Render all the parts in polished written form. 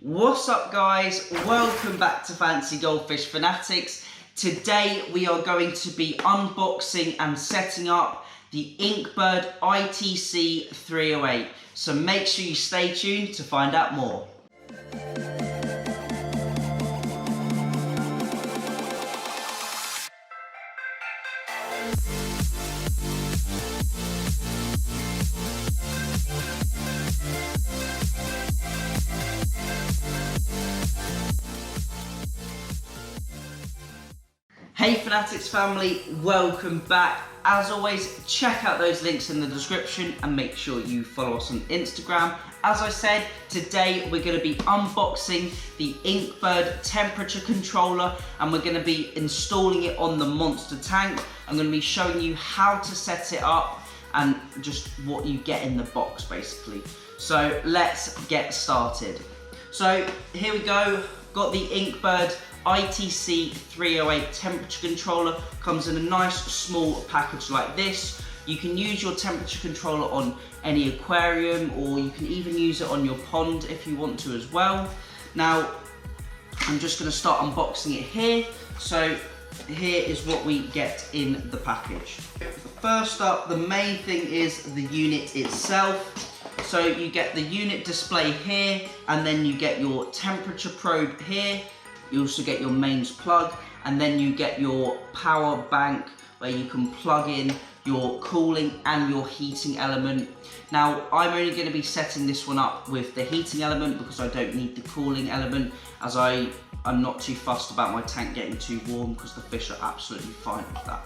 What's up guys, welcome back to Fancy Goldfish Fanatics. Today we are going to be unboxing and setting up the Inkbird ITC-308. So make sure you stay tuned to find out more. Hey Fanatics family, welcome back. As always, check out those links in the description and make sure you follow us on Instagram. As I said, today we're going to be unboxing the Inkbird temperature controller and we're going to be installing it on the monster tank. I'm going to be showing you how to set it up and just what you get in the box basically. So let's get started. So here we go, got the Inkbird ITC-308 temperature controller. Comes in a nice small package like this. You can use your temperature controller on any aquarium, or you can even use it on your pond if you want to as well. Now I'm just going to start unboxing it here. So here is what we get in the package. First up, the main thing is the unit itself. So you get the unit display here, and then you get your temperature probe here. You also get your mains plug, and then you get your power bank where you can plug in your cooling and your heating element. Now I'm only going to be setting this one up with the heating element because I don't need the cooling element, as I'm not too fussed about my tank getting too warm because the fish are absolutely fine with that.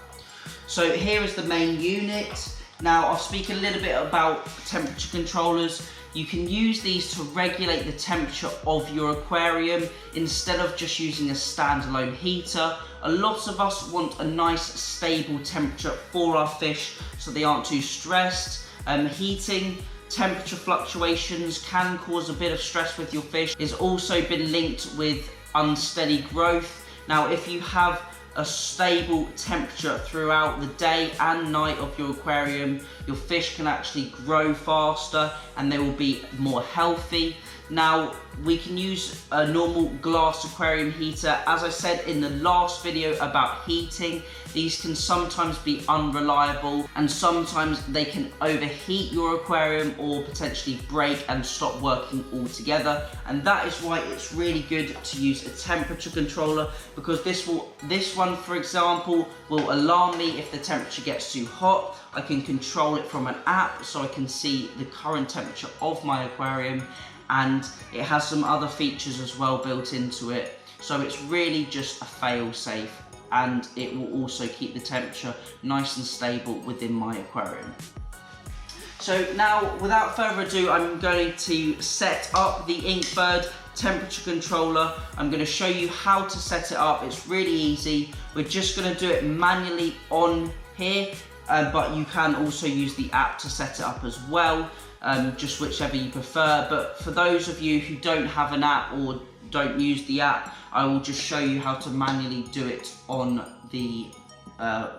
So here is the main unit. Now I'll speak a little bit about temperature controllers. You can use these to regulate the temperature of your aquarium instead of just using a standalone heater. A lot of us want a nice stable temperature for our fish so they aren't too stressed. Heating temperature fluctuations can cause a bit of stress with your fish. It's also been linked with unsteady growth. Now if you have a stable temperature throughout the day and night of your aquarium, your fish can actually grow faster and they will be more healthy. Now we can use a normal glass aquarium heater. As I said in the last video about heating, these can sometimes be unreliable and sometimes they can overheat your aquarium or potentially break and stop working altogether. And that is why it's really good to use a temperature controller, because this one for example will alarm me if the temperature gets too hot. I can control it from an app so I can see the current temperature of my aquarium, and it has some other features as well built into it. So it's really just a fail-safe, and it will also keep the temperature nice and stable within my aquarium. So now, without further ado, I'm going to set up the Inkbird temperature controller. I'm going to show you how to set it up. It's really easy. We're just going to do it manually on here, but you can also use the app to set it up as well. Just whichever you prefer, but for those of you who don't have an app or don't use the app, I will just show you how to manually do it on the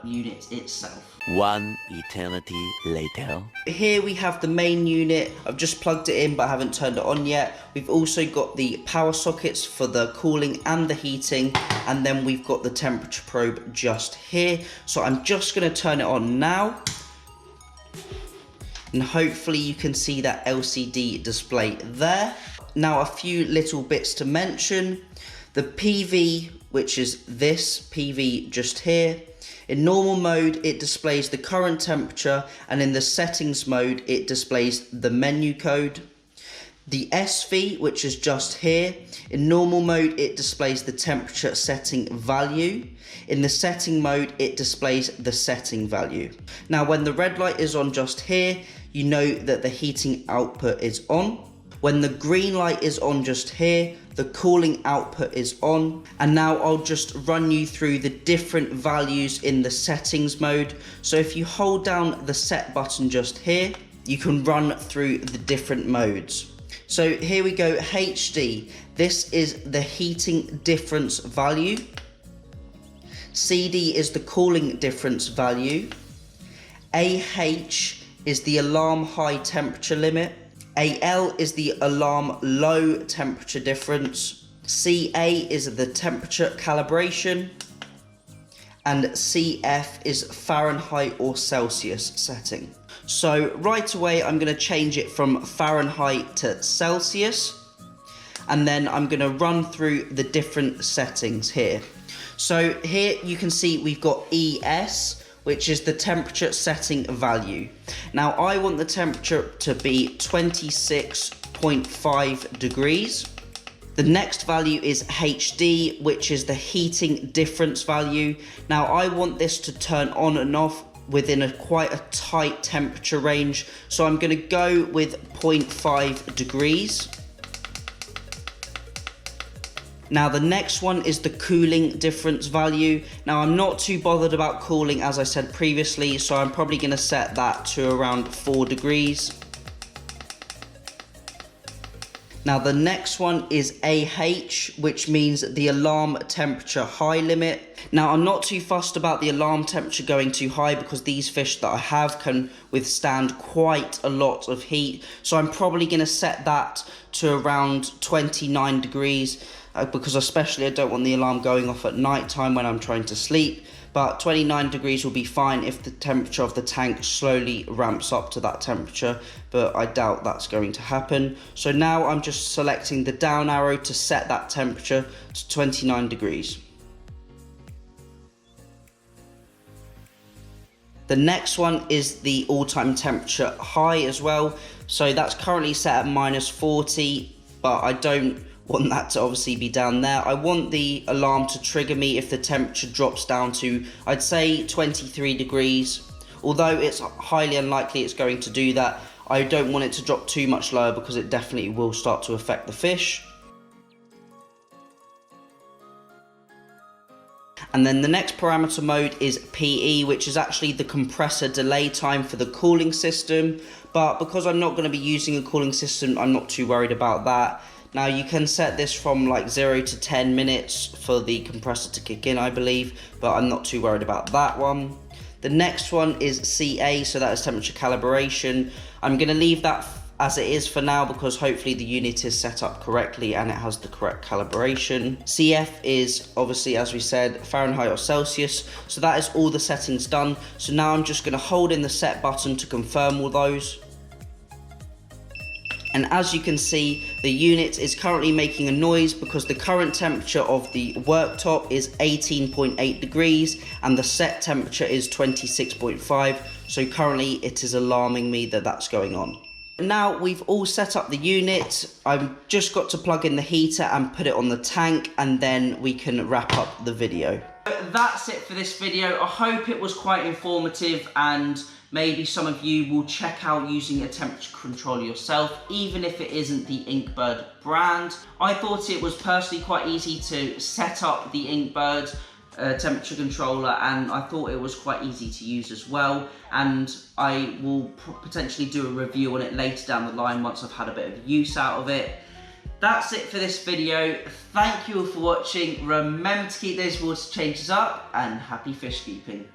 unit itself. One eternity later. Here we have the main unit. I've just plugged it in but I haven't turned it on yet. We've also got the power sockets for the cooling and the heating, and then we've got the temperature probe just here. So I'm just going to turn it on now. And hopefully you can see that LCD display there. Now a few little bits to mention. The PV, which is this PV just here. In normal mode it displays the current temperature, and in the settings mode it displays the menu code. The SV, which is just here, in normal mode it displays the temperature setting value. In the setting mode it displays the setting value. Now when the red light is on just here, you know that the heating output is on. When the green light is on just here, the cooling output is on. And now I'll just run you through the different values in the settings mode. So if you hold down the set button just here, you can run through the different modes. So here we go, HD. This is the heating difference value. CD is the cooling difference value. AH is the alarm high temperature limit. AL is the alarm low temperature difference. CA is the temperature calibration. And CF is Fahrenheit or Celsius setting. So right away, I'm going to change it from Fahrenheit to Celsius. And then I'm going to run through the different settings here. So here you can see we've got ES, which is the temperature setting value. Now I want the temperature to be 26.5 degrees. The next value is HD, which is the heating difference value. Now I want this to turn on and off within quite a tight temperature range. So I'm going to go with 0.5 degrees. Now the next one is the cooling difference value. Now I'm not too bothered about cooling, as I said previously, so I'm probably going to set that to around 4 degrees. Now the next one is AH, which means the alarm temperature high limit. Now I'm not too fussed about the alarm temperature going too high because these fish that I have can withstand quite a lot of heat. So I'm probably going to set that to around 29 degrees because especially I don't want the alarm going off at night time when I'm trying to sleep. But 29 degrees will be fine if the temperature of the tank slowly ramps up to that temperature, but I doubt that's going to happen. So now I'm just selecting the down arrow to set that temperature to 29 degrees. The next one is the all-time temperature high as well. So that's currently set at -40, but I don't want that to obviously be down there. I want the alarm to trigger me if the temperature drops down to, I'd say, 23 degrees. Although it's highly unlikely it's going to do that, I don't want it to drop too much lower because it definitely will start to affect the fish. And then the next parameter mode is PE, which is actually the compressor delay time for the cooling system. But because I'm not going to be using a cooling system, I'm not too worried about that. Now you can set this from like 0 to 10 minutes for the compressor to kick in, I believe, but I'm not too worried about that one. The next one is CA, so that is temperature calibration. I'm going to leave that as it is for now because hopefully the unit is set up correctly and it has the correct calibration. CF is obviously, as we said, Fahrenheit or Celsius, so that is all the settings done. So now I'm just going to hold in the set button to confirm all those. And as you can see, the unit is currently making a noise because the current temperature of the worktop is 18.8 degrees and the set temperature is 26.5. So currently it is alarming me that that's going on. Now we've all set up the unit. I've just got to plug in the heater and put it on the tank, and then we can wrap up the video. That's it for this video. I hope it was quite informative and maybe some of you will check out using a temperature controller yourself, even if it isn't the Inkbird brand. I thought it was personally quite easy to set up the Inkbird temperature controller, and I thought it was quite easy to use as well, and I will potentially do a review on it later down the line once I've had a bit of use out of it. That's it for this video. Thank you all for watching. Remember to keep those water changes up, and happy fish keeping.